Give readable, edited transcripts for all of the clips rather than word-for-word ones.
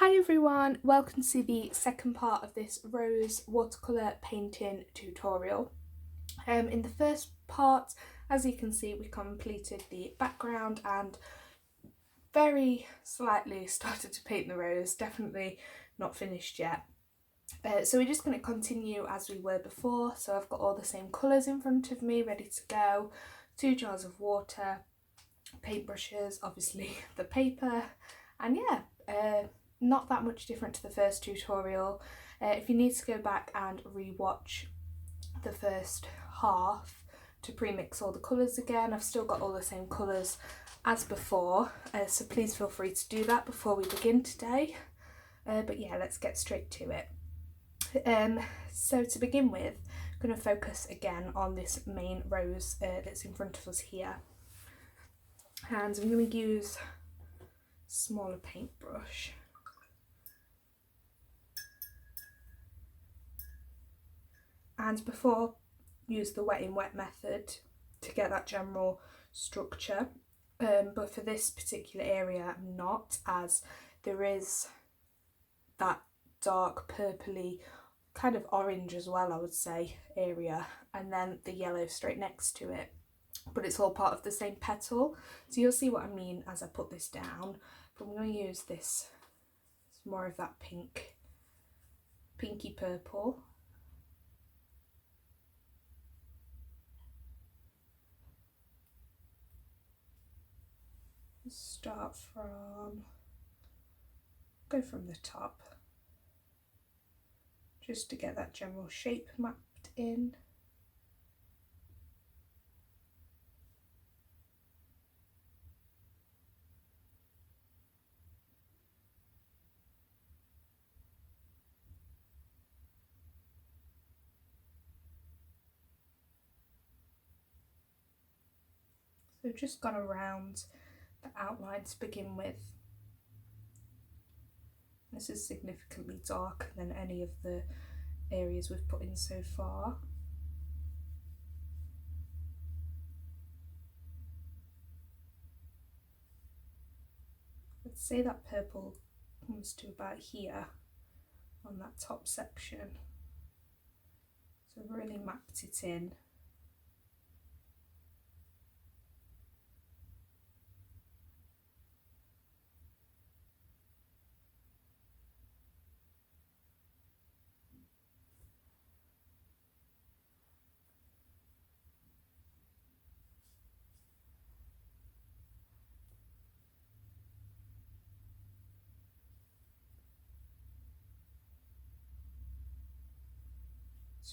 Hi everyone, welcome to the second part of this rose watercolour painting tutorial. In the first part, as you can see, we completed the background and very slightly started to paint the rose, definitely not finished yet. So we're just going to continue as we were before. So I've got all the same colours in front of me ready to go, 2 jars of water, paintbrushes, obviously the paper, and yeah, not that much different to the first tutorial. If you need to go back and re-watch the first half to pre-mix all the colours again, I've still got all the same colours as before, so please feel free to do that before we begin today. But yeah, let's get straight to it. So to begin with, I'm going to focus again on this main rose that's in front of us here, and I'm going to use a smaller paintbrush. And before, use the wet in wet method to get that general structure, but for this particular area I'm not, as there is that dark purpley kind of orange as well, I would say, area, and then the yellow straight next to it, but it's all part of the same petal, so you'll see what I mean as I put this down. But I'm going to use this, it's more of that pinky purple. Go from the top, just to get that general shape mapped in. So I've just gone around the outline to begin with. This is significantly darker than any of the areas we've put in so far. Let's say that purple comes to about here on that top section. So I've really mapped it in.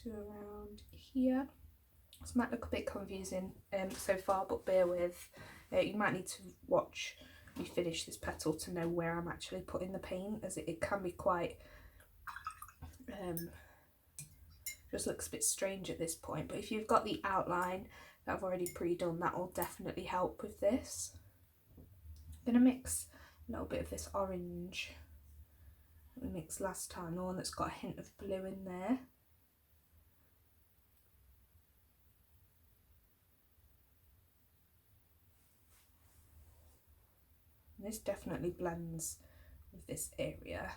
To around here. This might look a bit confusing so far, but bear with. You might need to watch me finish this petal to know where I'm actually putting the paint, as it can be quite just looks a bit strange at this point. But if you've got the outline that I've already pre-done, that will definitely help with this. I'm going to mix a little bit of this orange that we mixed last time, the one that's got a hint of blue in there. And this definitely blends with this area.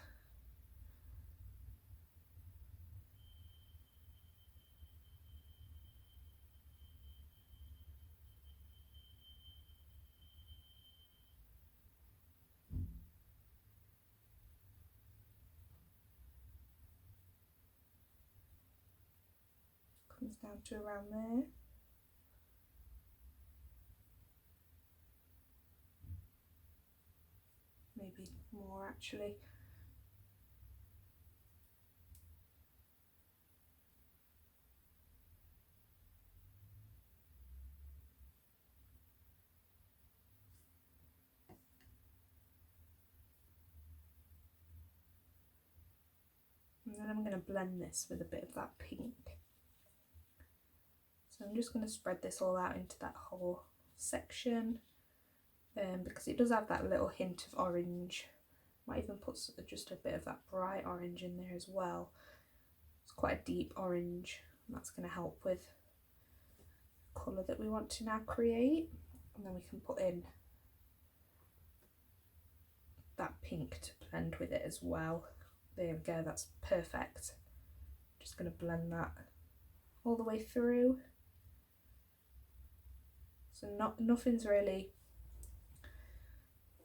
Comes down to around there. Maybe more actually. And then I'm going to blend this with a bit of that pink. So I'm just going to spread this all out into that whole section, because it does have that little hint of orange. Might even put just a bit of that bright orange in there as well. It's quite a deep orange, and that's going to help with the colour that we want to now create. And then we can put in that pink to blend with it as well. There we go, that's perfect. Just going to blend that all the way through. So nothing's really,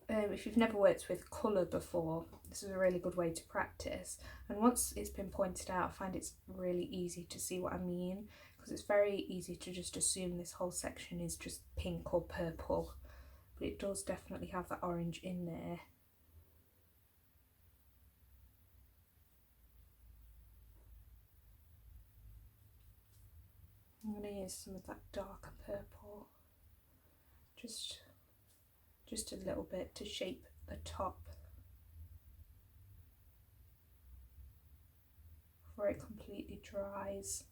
if you've never worked with colour before, this is a really good way to practice. And once it's been pointed out, I find it's really easy to see what I mean, because it's very easy to just assume this whole section is just pink or purple, but it does definitely have that orange in there. I'm going to use some of that darker purple, just a little bit to shape the top before it completely dries.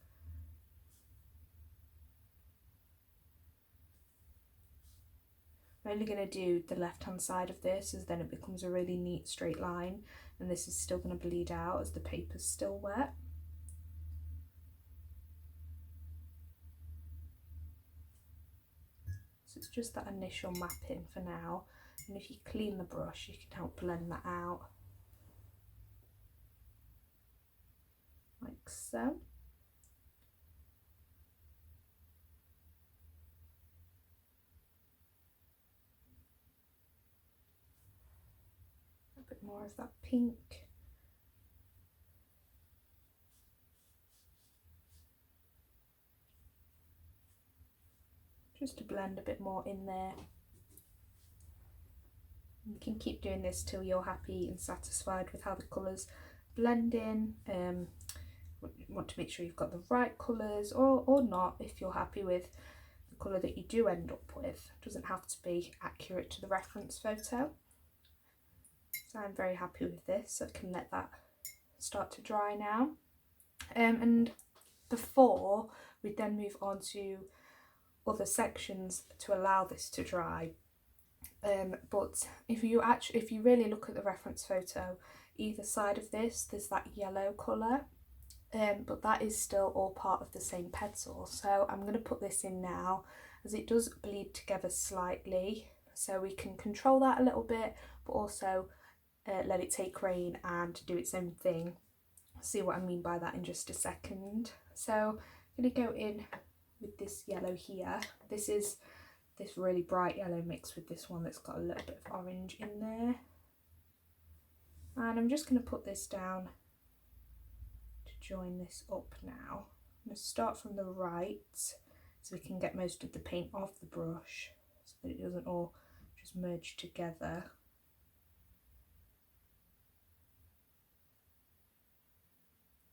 I'm only going to do the left hand side of this, as then it becomes a really neat straight line, and this is still going to bleed out as the paper's still wet. So it's just that initial mapping for now, and if you clean the brush you can help blend that out, like so. A bit more of that pink. Just to blend a bit more in there. You can keep doing this till you're happy and satisfied with how the colours blend in. You want to make sure you've got the right colours, or not, if you're happy with the colour that you do end up with. It doesn't have to be accurate to the reference photo. So I'm very happy with this, so I can let that start to dry now. And before we then move on to other sections to allow this to dry, but if you really look at the reference photo, either side of this there's that yellow colour, but that is still all part of the same pencil. So I'm going to put this in now, as it does bleed together slightly, so we can control that a little bit, but also let it take reign and do its own thing. See what I mean by that in just a second. So I'm going to go in with this yellow here. This is this really bright yellow mixed with this one that's got a little bit of orange in there. And I'm just going to put this down to join this up now. I'm going to start from the right so we can get most of the paint off the brush, so that it doesn't all just merge together.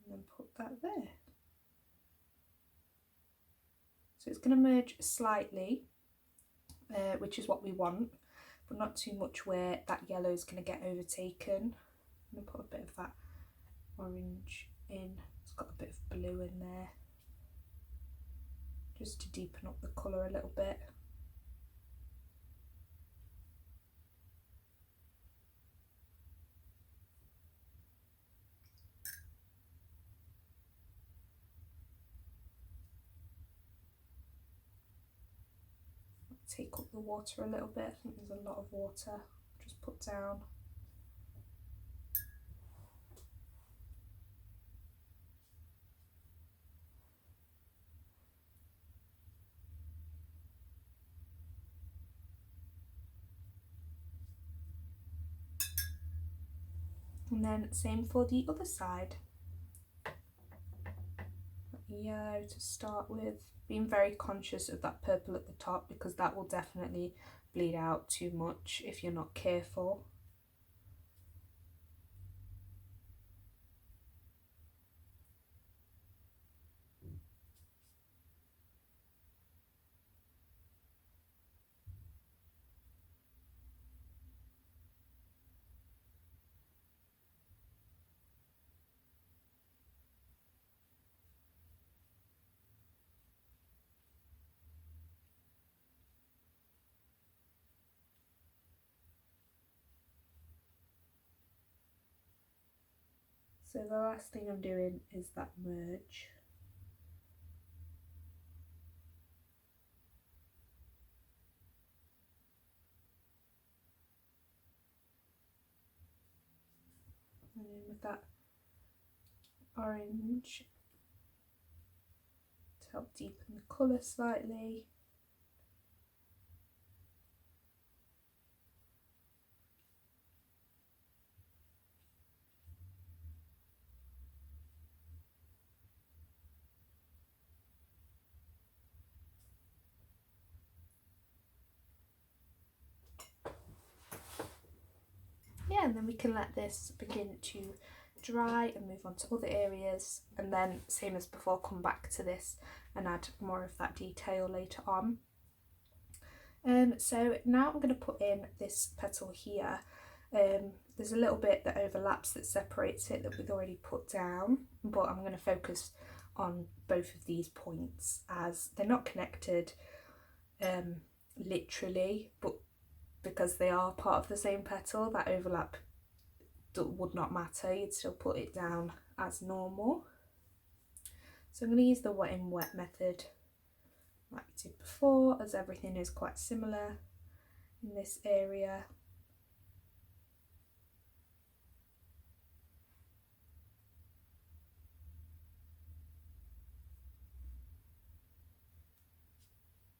And then put that there. So it's going to merge slightly, which is what we want, but not too much where that yellow is going to get overtaken. I'm going to put a bit of that orange in. It's got a bit of blue in there, just to deepen up the colour a little bit. Take up the water a little bit. I think there's a lot of water just put down. And then same for the other side. Yellow to start with, being very conscious of that purple at the top, because that will definitely bleed out too much if you're not careful. So the last thing I'm doing is that merge. with that orange to help deepen the colour slightly. Yeah, and then we can let this begin to dry and move on to other areas, and then same as before, come back to this and add more of that detail later on. So now I'm going to put in this petal here. There's a little bit that overlaps that separates it that we've already put down, but I'm going to focus on both of these points as they're not connected literally, but because they are part of the same petal, that overlap would not matter. You'd still put it down as normal. So I'm going to use the wet in wet method like we did before, as everything is quite similar in this area.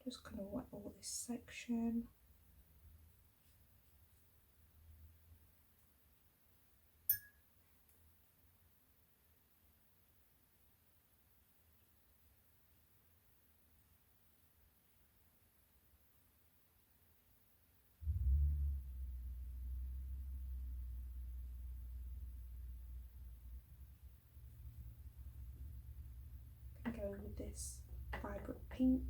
Just going to wet all this section. Go with this vibrant pink.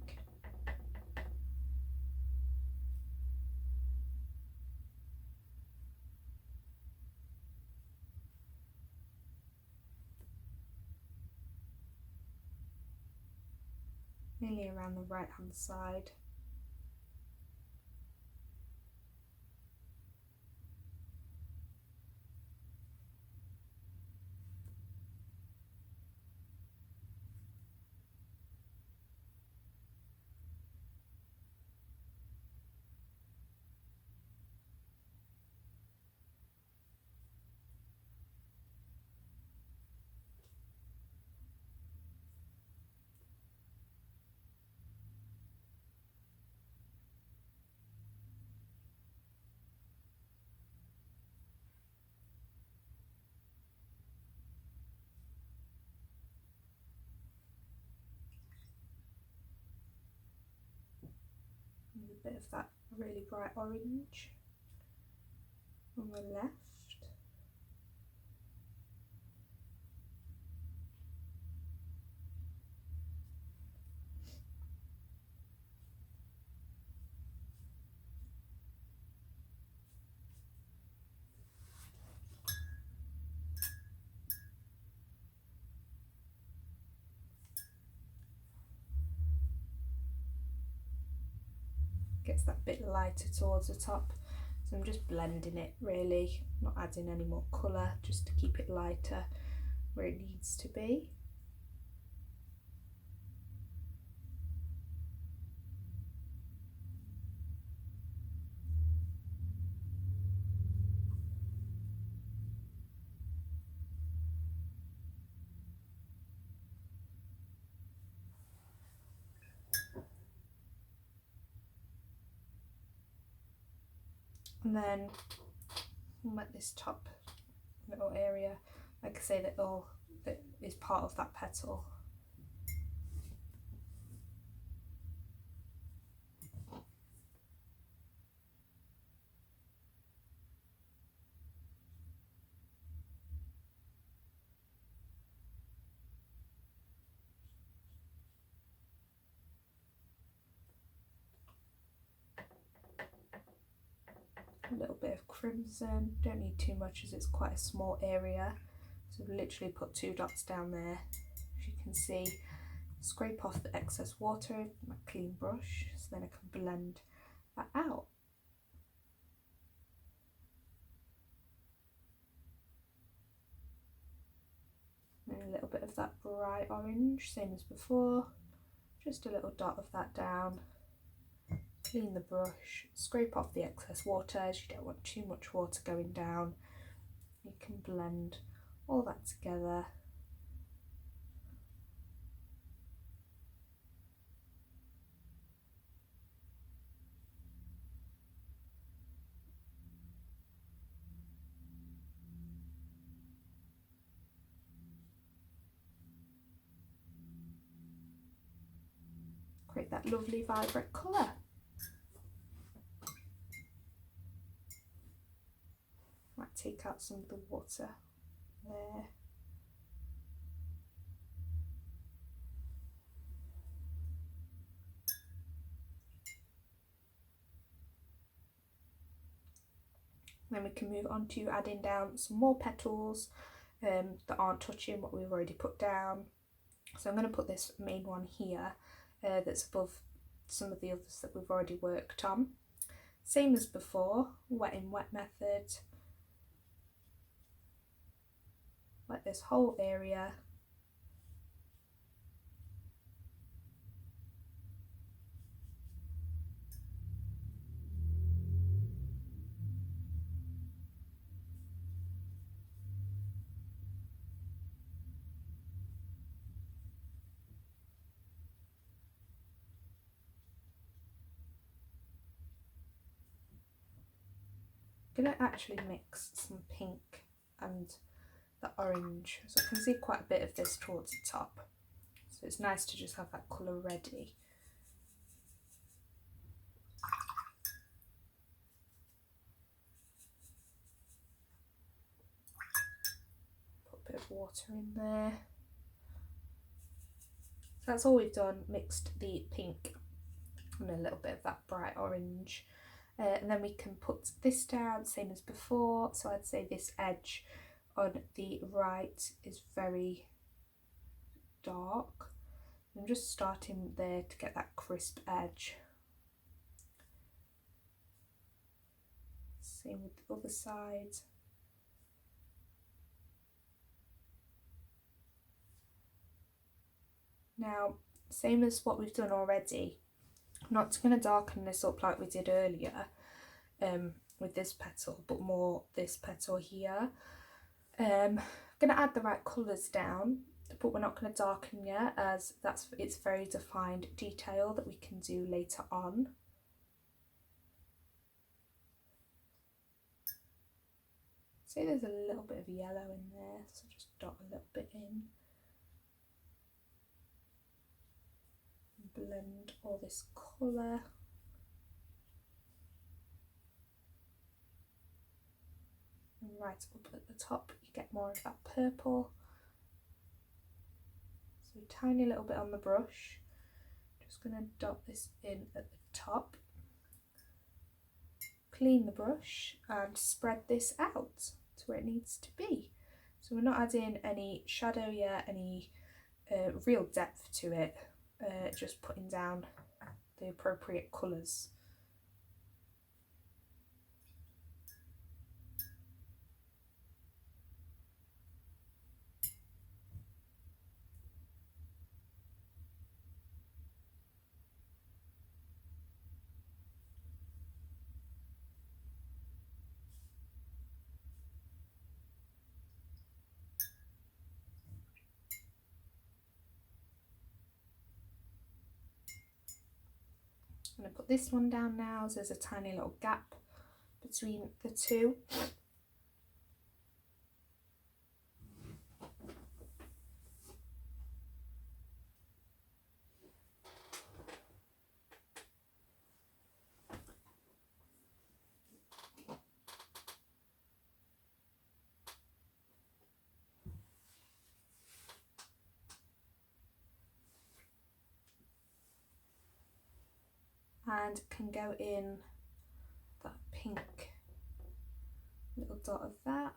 Mainly around the right hand side. A bit of that really bright orange on the left. Gets that bit lighter towards the top, so I'm just blending it really, not adding any more colour, just to keep it lighter where it needs to be. And then let this top little area, like I say, that is part of that petal. A little bit of crimson, don't need too much as it's quite a small area, so I've literally put 2 dots down there, as you can see. Scrape off the excess water with my clean brush, so then I can blend that out. And a little bit of that bright orange, same as before, just a little dot of that down. Clean the brush, scrape off the excess water as you don't want too much water going down. You can blend all that together. Create that lovely vibrant colour. Might take out some of the water there. Then we can move on to adding down some more petals that aren't touching what we've already put down. So I'm going to put this main one here that's above some of the others that we've already worked on. Same as before, wet in wet method. Wet this whole area. I'm going to actually mix some pink and the orange, so I can see quite a bit of this towards the top, so it's nice to just have that colour ready. Put a bit of water in there. So that's all we've done, mixed the pink and a little bit of that bright orange. And then we can put this down, same as before. So I'd say this edge on the right is very dark. I'm just starting there to get that crisp edge. Same with the other side. Now, same as what we've done already, I'm not going to darken this up like we did earlier with this petal, but more this petal here. I'm going to add the right colours down, but we're not going to darken yet, as it's very defined detail that we can do later on. See, there's a little bit of yellow in there, so just dot a little bit in. Blend all this colour. And right up at the top you get more of that purple. So a tiny little bit on the brush. Just going to dot this in at the top. Clean the brush and spread this out to where it needs to be. So we're not adding any shadow yet, any real depth to it. Just putting down the appropriate colours. I'm going to put this one down now, so there's a tiny little gap between the two. And can go in that pink little dot of that.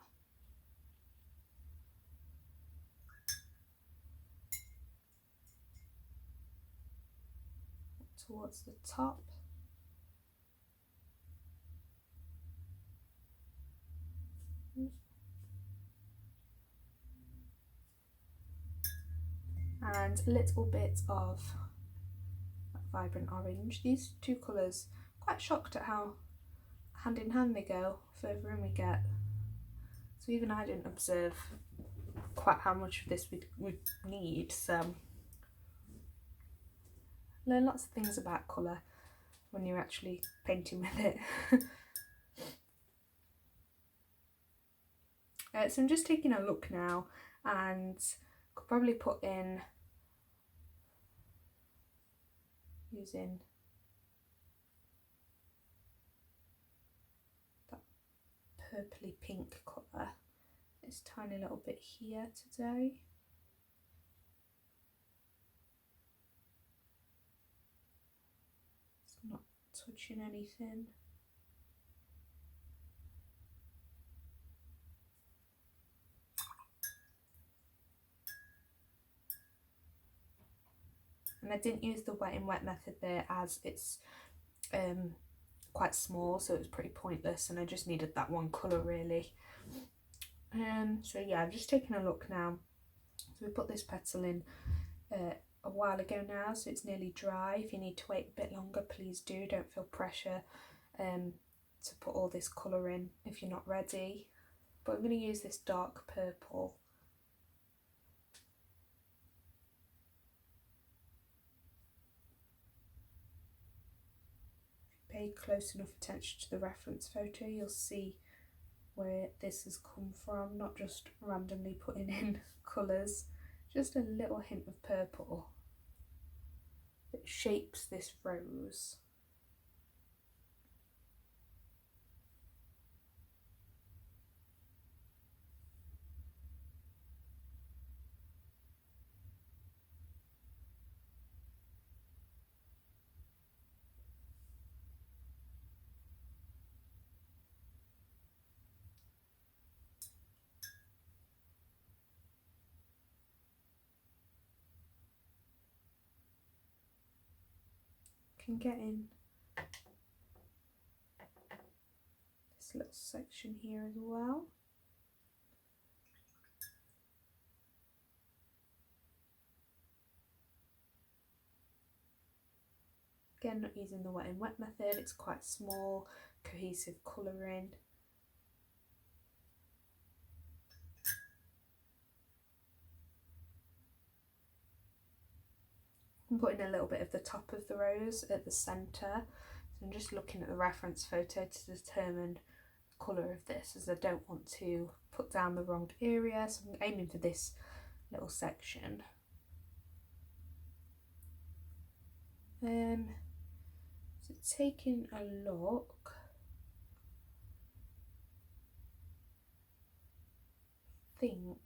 Towards the top. And a little bit of vibrant orange. These two colours, quite shocked at how hand in hand they go further in we get. So even I didn't observe quite how much of this we'd need, so learn lots of things about colour when you're actually painting with it. So I'm just taking a look now, and could probably put in, using that purpley pink colour, this tiny little bit here today. It's not touching anything. And I didn't use the wet in wet method there, as it's quite small, so it was pretty pointless, and I just needed that one colour really. So yeah, I'm just taking a look now. So we put this petal in a while ago now, so it's nearly dry. If you need to wait a bit longer, please do. Don't feel pressure to put all this colour in if you're not ready. But I'm going to use this dark purple. If you pay close enough attention to the reference photo, you'll see where this has come from, not just randomly putting in colours, just a little hint of purple that shapes this rose. Can get in this little section here as well. Again, not using the wet in wet method, it's quite small, cohesive colouring. I'm putting a little bit of the top of the rose at the centre, so I'm just looking at the reference photo to determine the colour of this, as I don't want to put down the wrong area, so I'm aiming for this little section. So taking a look, I think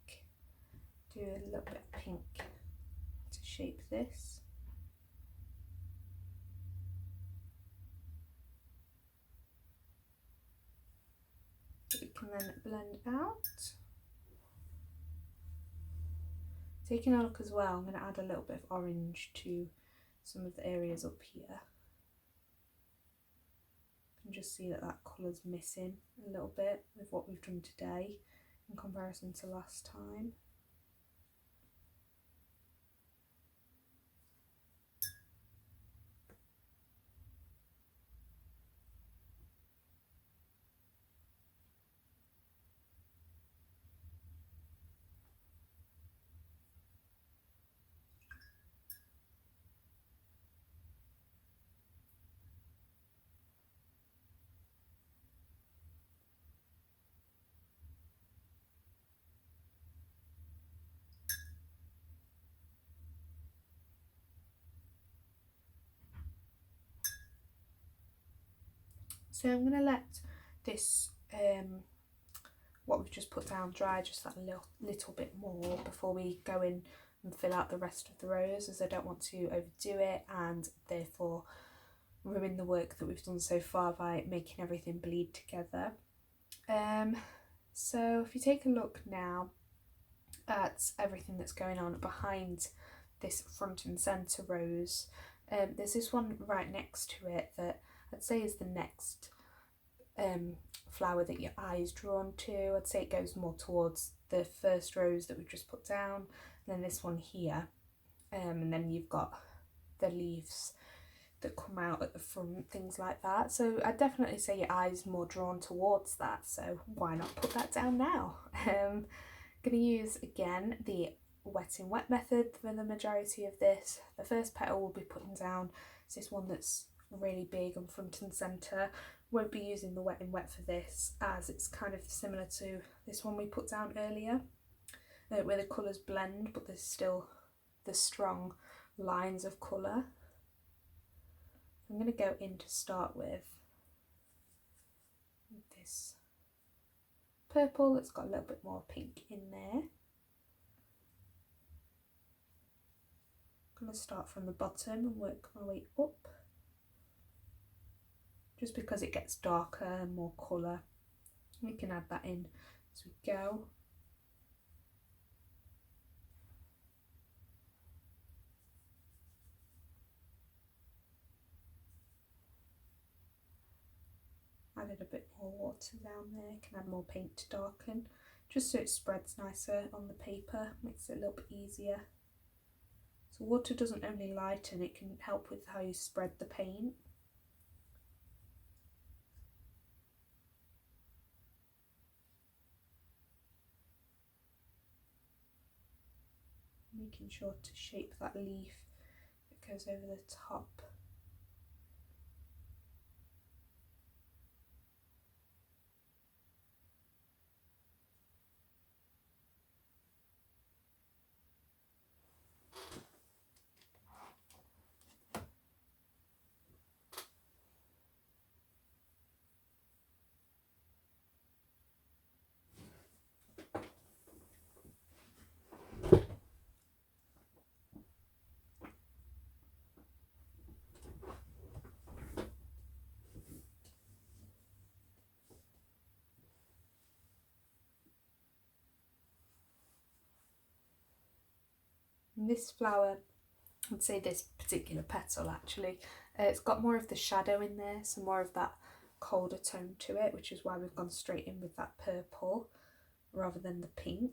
do a little bit of pink to shape this. We can then blend out. Taking a look as well, I'm going to add a little bit of orange to some of the areas up here. You can just see that that colour's missing a little bit with what we've done today in comparison to last time. So I'm going to let this, what we've just put down, dry just that little bit more before we go in and fill out the rest of the rose, as I don't want to overdo it and therefore ruin the work that we've done so far by making everything bleed together. So if you take a look now at everything that's going on behind this front and centre rose, there's this one right next to it that I'd say is the next flower that your eye is drawn to. I'd say it goes more towards the first rose that we've just put down, and then this one here, and then you've got the leaves that come out at the front, things like that. So I'd definitely say your eye's more drawn towards that, so why not put that down now? I'm going to use again the wet in wet method for the majority of this. The first petal we'll be putting down is this one that's really big and front and centre. Won't be using the wet in wet for this, as it's kind of similar to this one we put down earlier, where the colours blend but there's still the strong lines of colour. I'm going to go in to start with this purple that's got a little bit more pink in there. I'm going to start from the bottom and work my way up, just because it gets darker and more colour. We can add that in as we go. Added a bit more water down there, can add more paint to darken, just so it spreads nicer on the paper, makes it a little bit easier. So water doesn't only lighten, it can help with how you spread the paint. Making sure to shape that leaf that goes over the top. And this flower, I'd say this particular petal actually, it's got more of the shadow in there, so more of that colder tone to it, which is why we've gone straight in with that purple rather than the pink.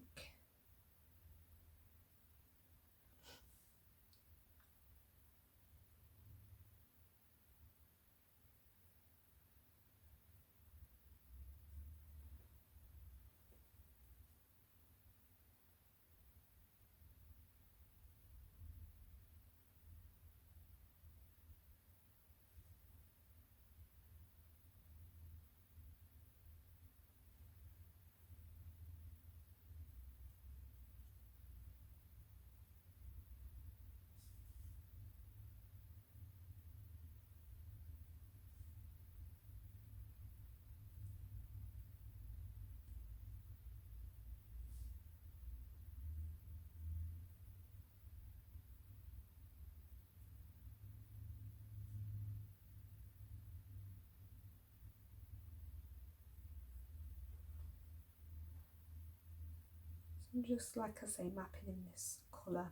So just like I say, mapping in this colour.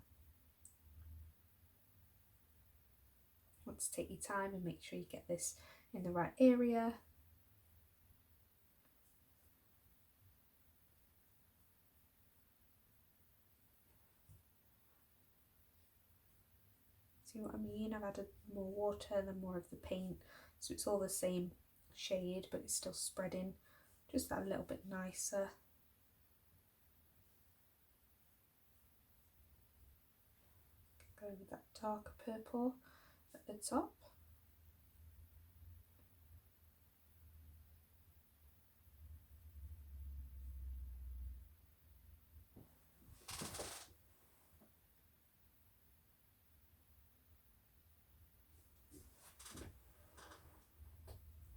You want to take your time and make sure you get this in the right area. See what I mean? I've added more water and then more of the paint, so it's all the same shade but it's still spreading just that little bit nicer. Going with that darker purple at the top.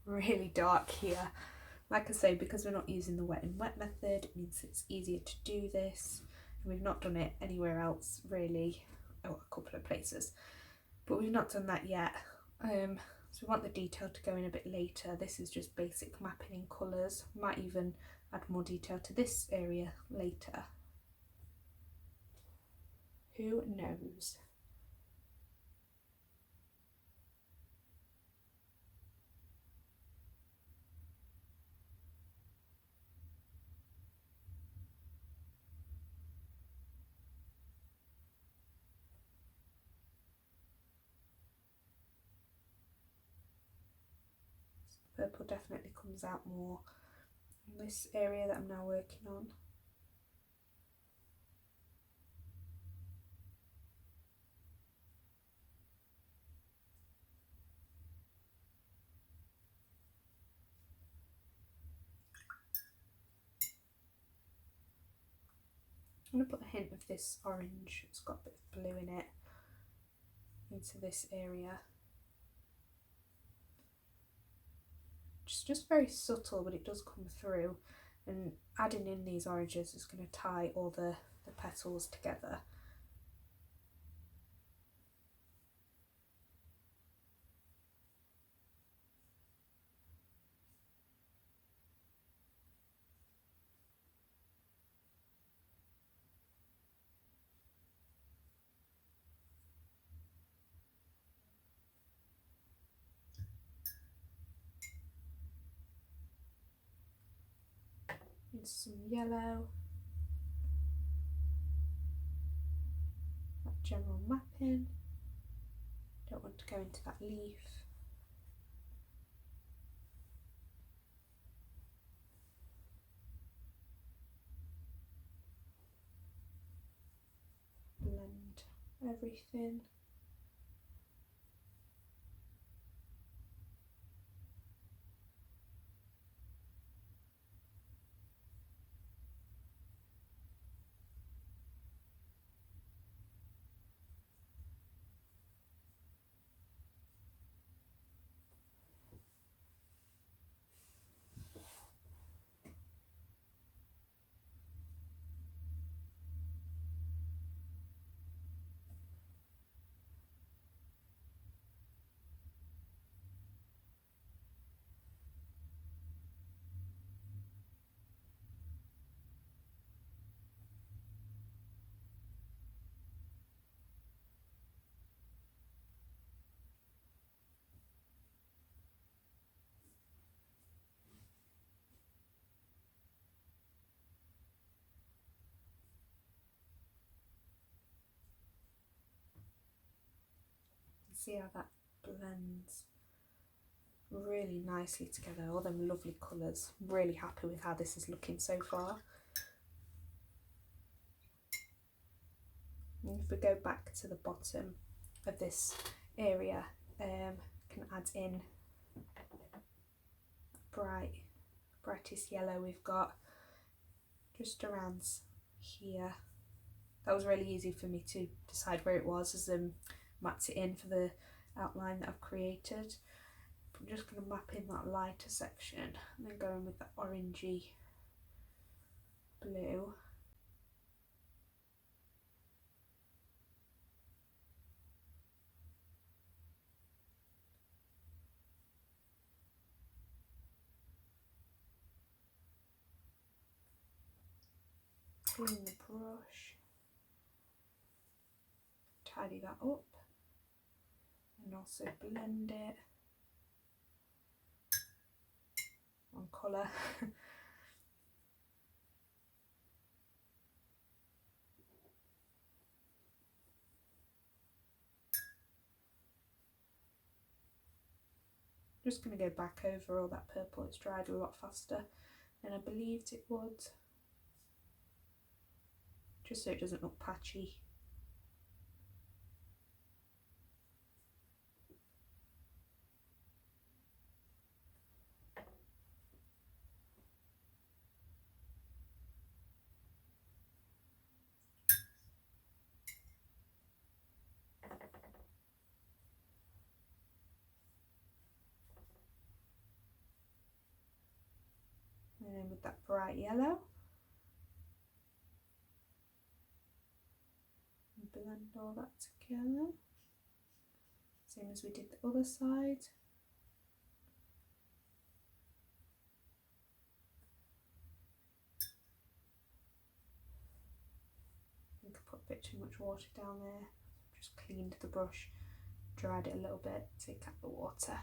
Really dark here. Like I say, because we're not using the wet and wet method, it means it's easier to do this. And we've not done it anywhere else really, oh, a couple of places, but we've not done that yet. So we want the detail to go in a bit later. This is just basic mapping in colours. Might even add more detail to this area later. Who knows? Purple definitely comes out more in this area that I'm now working on. I'm going to put a hint of this orange, it's got a bit of blue in it, into this area. Just very subtle, but it does come through, and adding in these oranges is going to tie all the petals together. And some yellow, that general mapping. Don't want to go into that leaf. Blend everything. See how that blends really nicely together, all them lovely colours. Really happy with how this is looking so far. And if we go back to the bottom of this area, can add in brightest yellow we've got just around here. That was really easy for me to decide where it was as mapped it in for the outline that I've created. I'm just going to map in that lighter section and then go in with that orangey blue. Clean the brush, tidy that up, and also blend it on colour. Just going to go back over all that purple. It's dried a lot faster than I believed it would, just so it doesn't look patchy. And then with that bright yellow, blend all that together, same as we did the other side. I think I put a bit too much water down there. Just cleaned the brush, dried it a little bit, take out the water.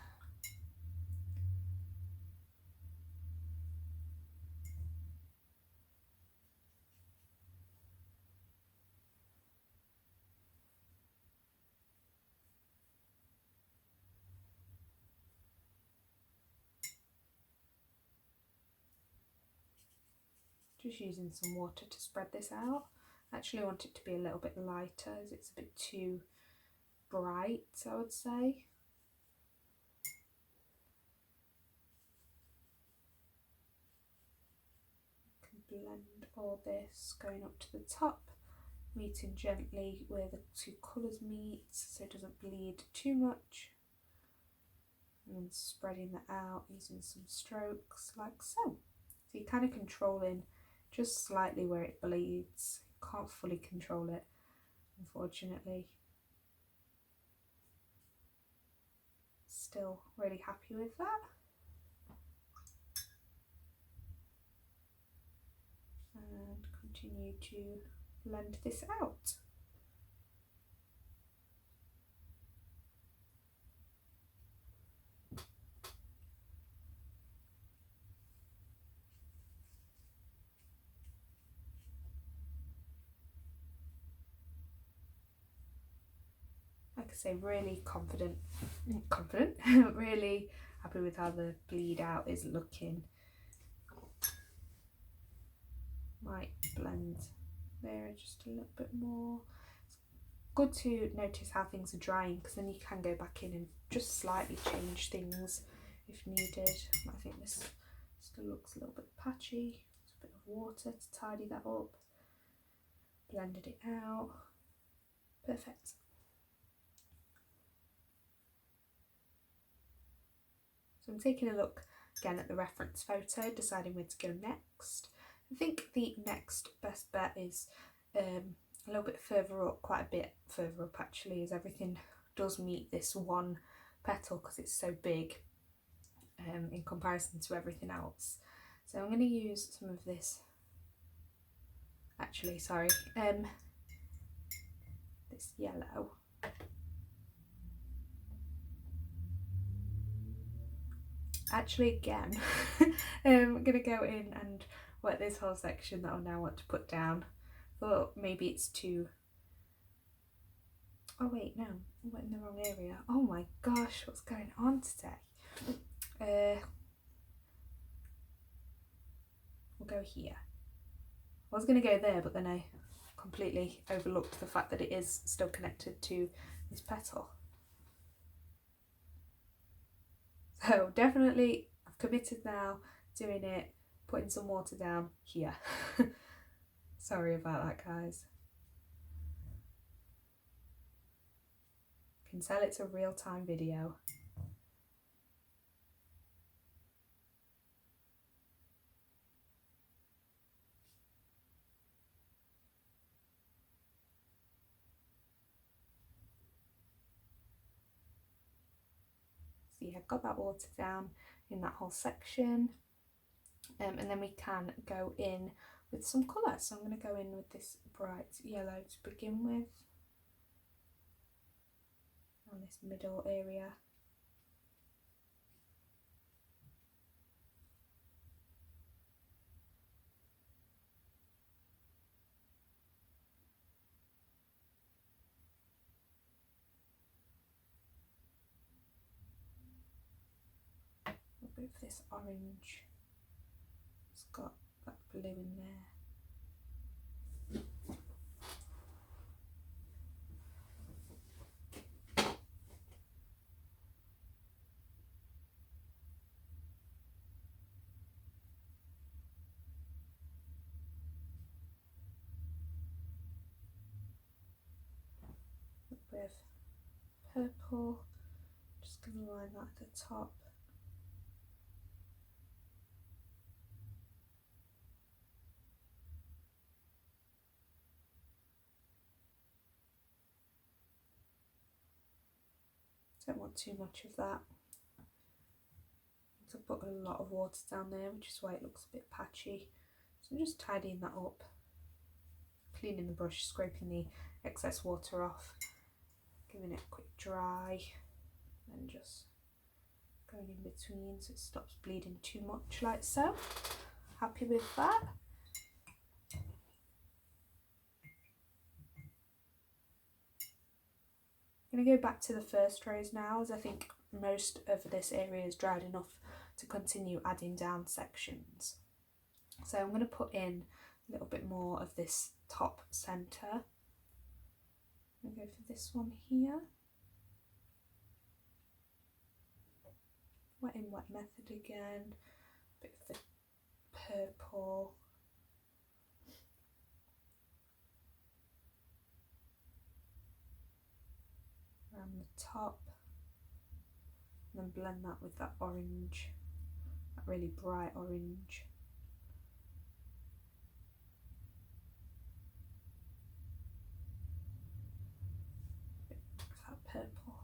Just using some water to spread this out. I actually want it to be a little bit lighter as it's a bit too bright, I would say. blend all this going up to the top, meeting gently where the two colours meet so it doesn't bleed too much, and then spreading that out using some strokes like so. So you're kind of controlling just slightly where it bleeds. You can't fully control it, unfortunately. Still really happy with that. And continue to blend this out. Like I say, really confident, really happy with how the bleed out is looking. Might blend there just a little bit more. It's good to notice how things are drying, because then you can go back in and just slightly change things if needed. I think this still looks a little bit patchy. Just a bit of water to tidy that up. Blended it out. Perfect. So I'm taking a look again at the reference photo, deciding where to go next. I think the next best bet is a little bit further up, quite a bit further up actually, as everything does meet this one petal because it's so big in comparison to everything else. So I'm going to use some of this, actually, sorry, this yellow. Actually, again, I'm going to go in and work this whole section that I now want to put down. But maybe it's too... Oh wait, no, I went in the wrong area. Oh my gosh, what's going on today? We'll go here. I was going to go there, but then I completely overlooked the fact that it is still connected to this petal. So definitely, I've committed now, doing it, putting some water down here. Sorry about that, guys. You can tell it's a real-time video. See, I've got that water down in that whole section. And then we can go in with some colour. So I'm going to go in with this bright yellow to begin with. On this middle area. A bit of this orange. It's got that blue in there. A bit of purple. Just going to line that at the top. Don't want too much of that. To put a lot of water down there, which is why it looks a bit patchy. So I'm just tidying that up, cleaning the brush, scraping the excess water off, giving it a quick dry, and just going in between so it stops bleeding too much, like so. Happy with that. I'm going to go back to the first rows now, as I think most of this area is dried enough to continue adding down sections. So I'm going to put in a little bit more of this top centre. I'm going to go for this one here. Wet in wet method again, a bit of the purple, around the top, and then blend that with that orange, that really bright orange. That purple.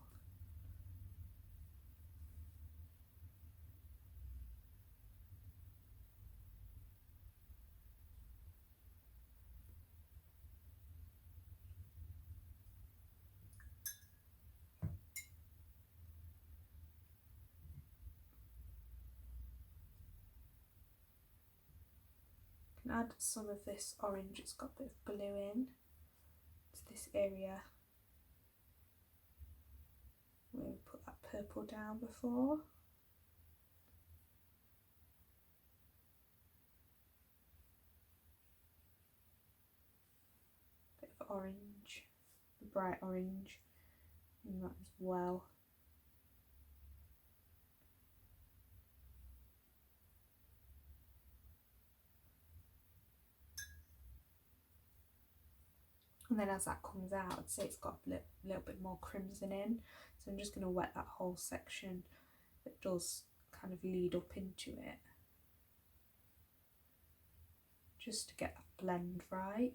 Add some of this orange, it's got a bit of blue in, to this area where we put that purple down before. Bit of orange, the bright orange in that as well. And then as that comes out, I'd say it's got a little bit more crimson in. So I'm just going to wet that whole section that does kind of lead up into it, just to get that blend right.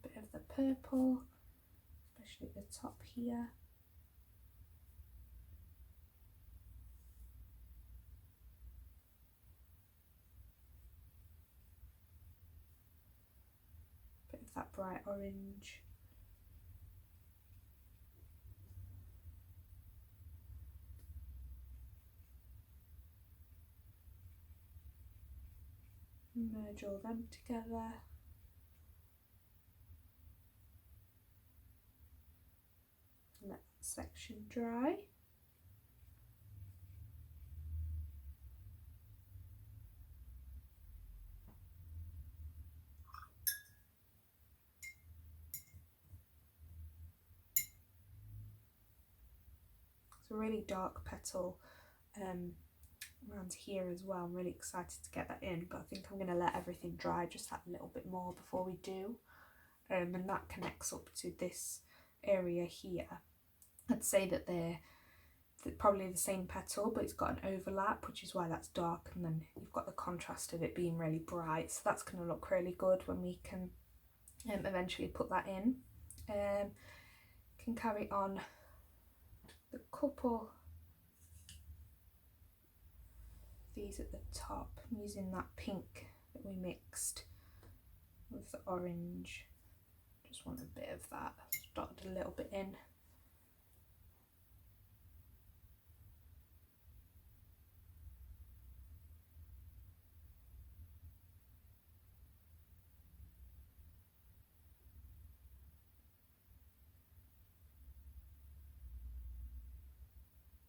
A bit of the purple, especially at the top here. Bit of that bright orange. Merge all them together. Let that section dry. It's a really dark petal around here as well. I'm really excited to get that in, but I think I'm going to let everything dry just that little bit more before we do. And that connects up to this area here. I'd say that they're probably the same petal, but it's got an overlap, which is why that's dark, and then you've got the contrast of it being really bright, so that's going to look really good when we can eventually put that in. Can carry on the couple these at the top. I'm using that pink that we mixed with the orange. Just want a bit of that, dotted a little bit in.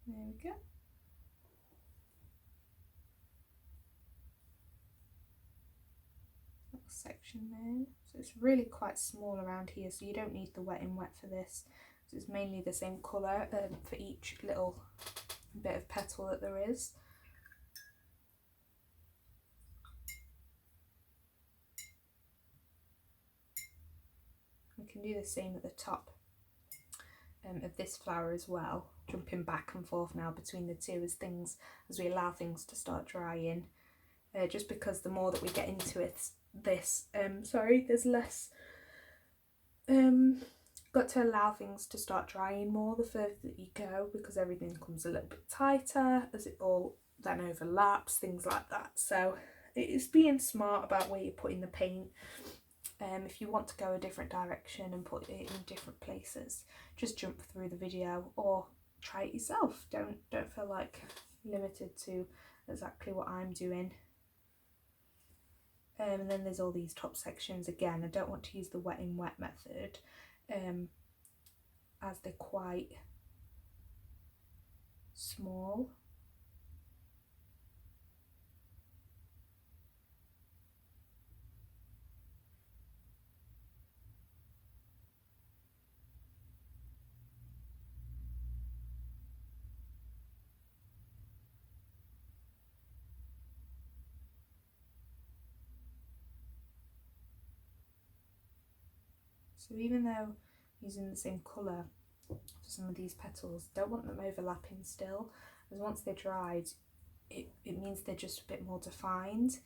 There we go. Little section there. So it's really quite small around here, so you don't need the wet in wet for this. So it's mainly the same colour for each little bit of petal that there is. We can do the same at the top of this flower as well, jumping back and forth now between the two as we allow things to start drying, just because the more that we get into there's less got to allow things to start drying more the further that you go, because everything comes a little bit tighter as it all then overlaps, things like that. So it's being smart about where you're putting the paint. If you want to go a different direction and put it in different places, just jump through the video or try it yourself. Don't feel like limited to exactly what I'm doing. And then there's all these top sections. Again, I don't want to use the wet in wet method as they're quite small. So even though using the same colour for some of these petals. Don't want them overlapping still, as once they're dried, it means they're just a bit more defined.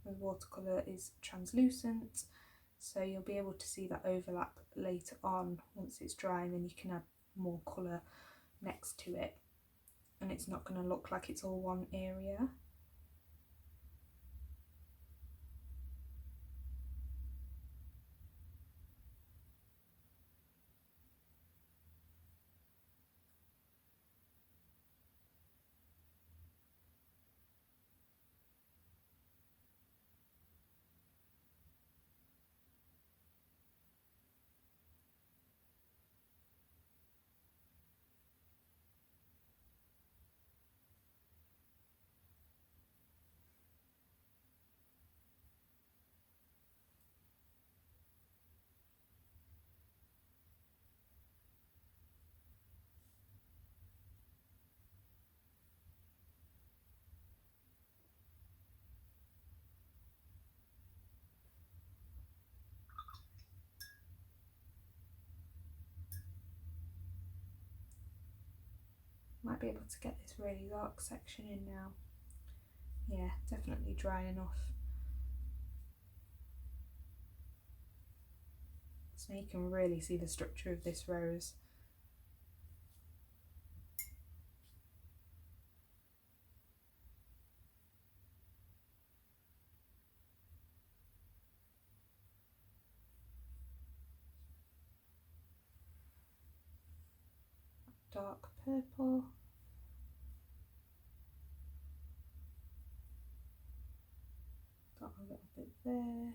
The watercolour is translucent, so you'll be able to see that overlap later on once it's dry, and then you can add more colour next to it, and it's not going to look like it's all one area. Might be able to get this really dark section in now. Yeah, definitely dry enough. So you can really see the structure of this rose. Dark purple. Got a little bit there.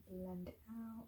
Blend it out.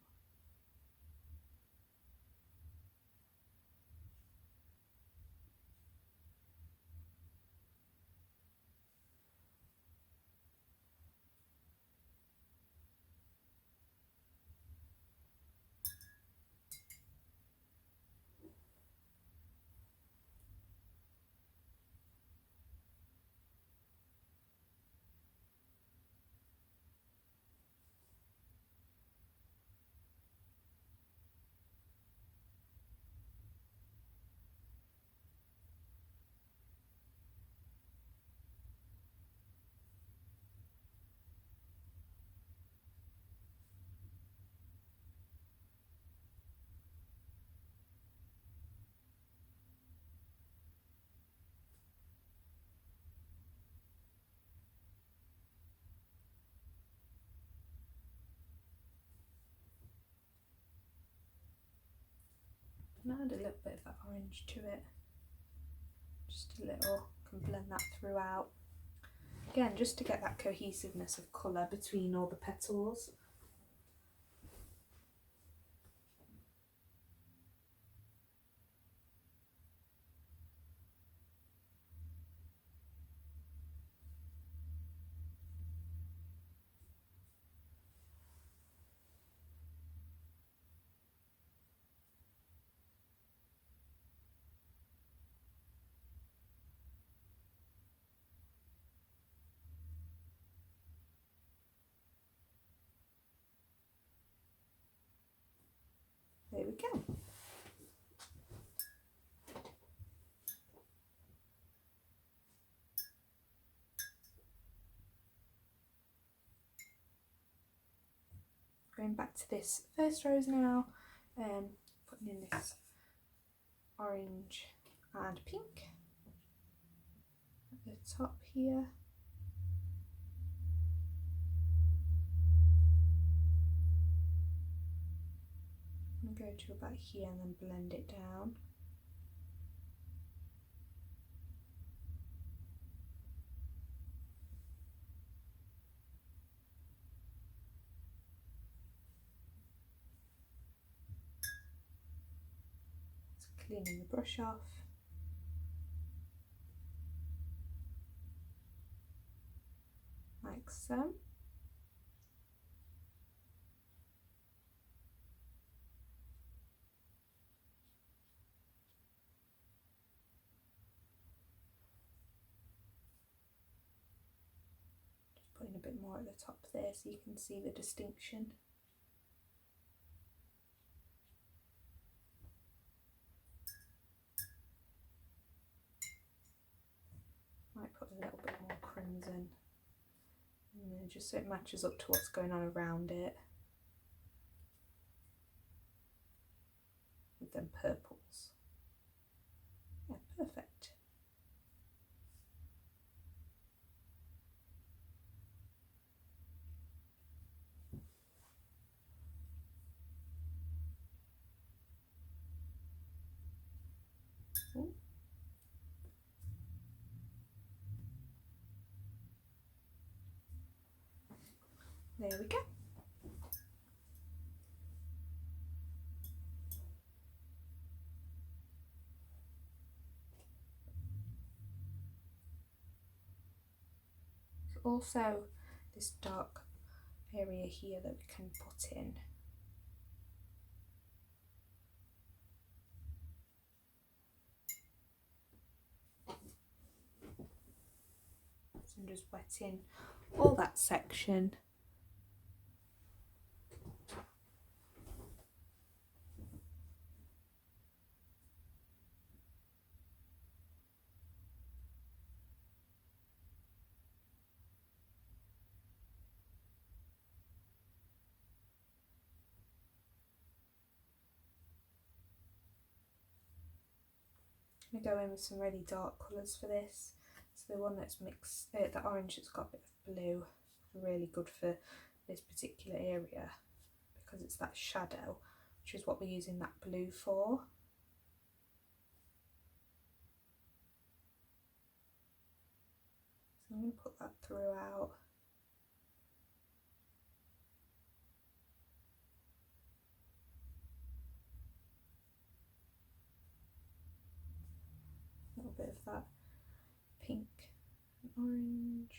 And add a little bit of that orange to it. Just a little, can blend that throughout. Again, just to get that cohesiveness of colour between all the petals. There we go. Going back to this first rose now, putting in this orange and pink at the top here. I'm going to go to about here and then blend it down. Just cleaning the brush off. Like so. more at the top there so you can see the distinction. Might put a little bit more crimson, and then just so it matches up to what's going on around it with them purples. Yeah, perfect. Ooh. There we go. Also this dark area here that we can put in. So I'm just wetting all that section. I'm going to go in with some really dark colours for this. So the one that's mixed, the orange that's got a bit of blue, really good for this particular area because it's that shadow, which is what we're using that blue for. So I'm going to put that throughout. A little bit of that pink and orange.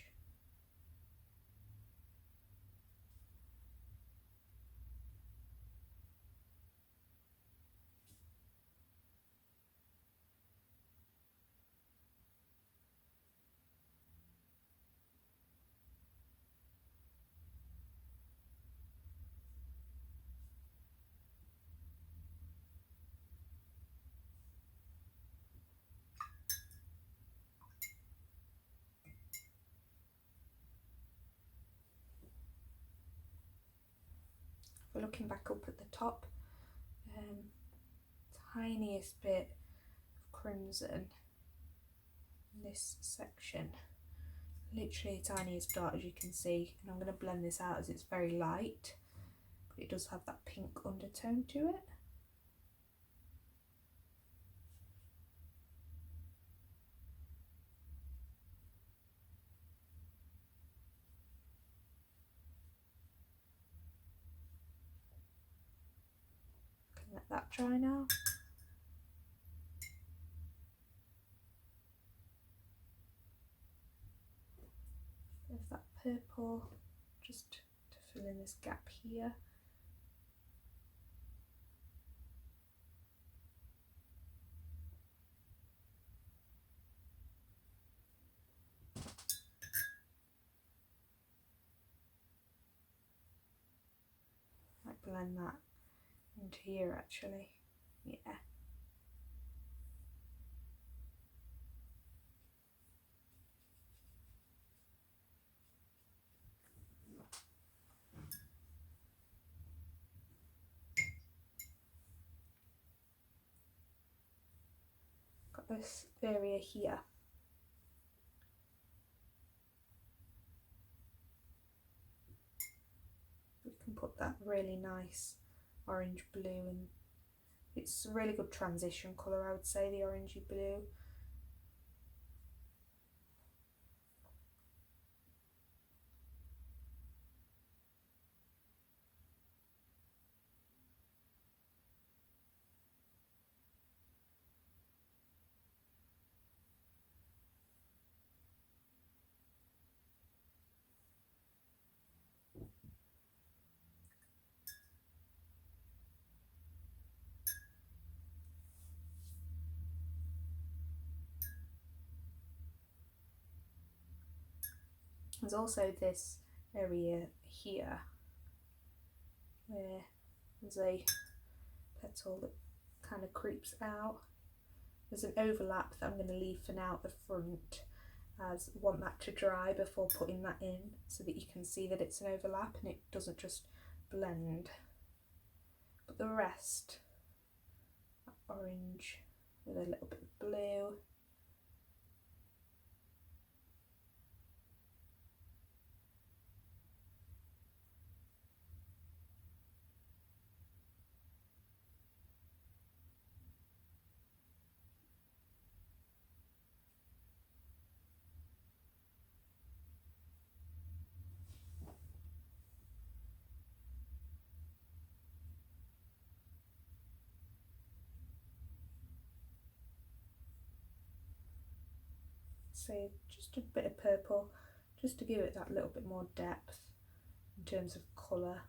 We're looking back up at the top, tiniest bit of crimson in this section, literally tiny as dot as you can see, and I'm going to blend this out as it's very light, but it does have that pink undertone to it. Let that dry now. There's that purple just to fill in this gap here. Might blend that into here actually, yeah. Got this area here. We can put that really nice orange blue, and it's a really good transition colour, I would say, the orangey blue. There's also this area here where there's a petal that kind of creeps out. There's an overlap that I'm going to leave for now at the front, as I want that to dry before putting that in, so that you can see that it's an overlap and it doesn't just blend. But the rest, that orange with a little bit of blue, so just a bit of purple just to give it that little bit more depth in terms of colour.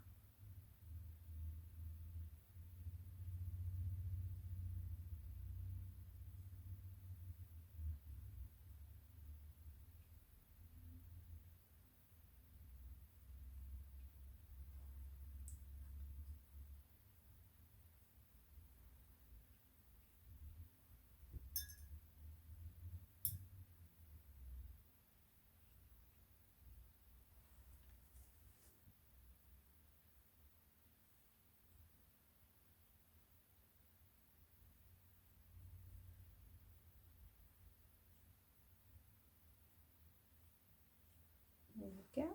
There we go.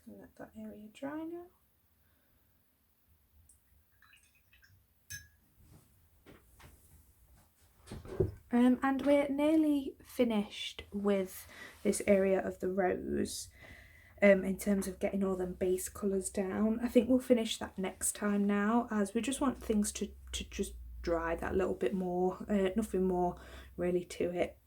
Can let that area dry now. And we're nearly finished with this area of the rose in terms of getting all them base colours down. I think we'll finish that next time now, as we just want things to just dry that little bit more, nothing more really to it.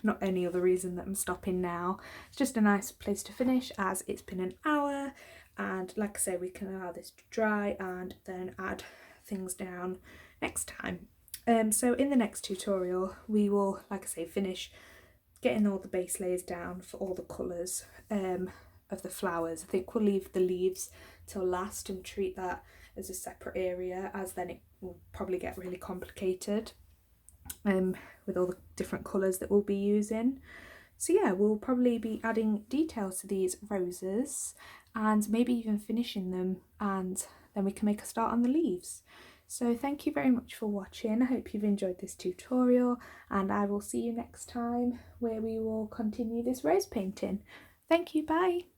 Not any other reason that I'm stopping now. It's just a nice place to finish, as it's been an hour, and like I say, we can allow this to dry and then add things down next time. So in the next tutorial we will, like I say, finish getting all the base layers down for all the colours of the flowers. I think we'll leave the leaves till last and treat that as a separate area, as then it will probably get really complicated with all the different colours that we'll be using. So yeah, we'll probably be adding details to these roses and maybe even finishing them, and then we can make a start on the leaves. So thank you very much for watching. I hope you've enjoyed this tutorial, and I will see you next time where we will continue this rose painting. Thank you, bye!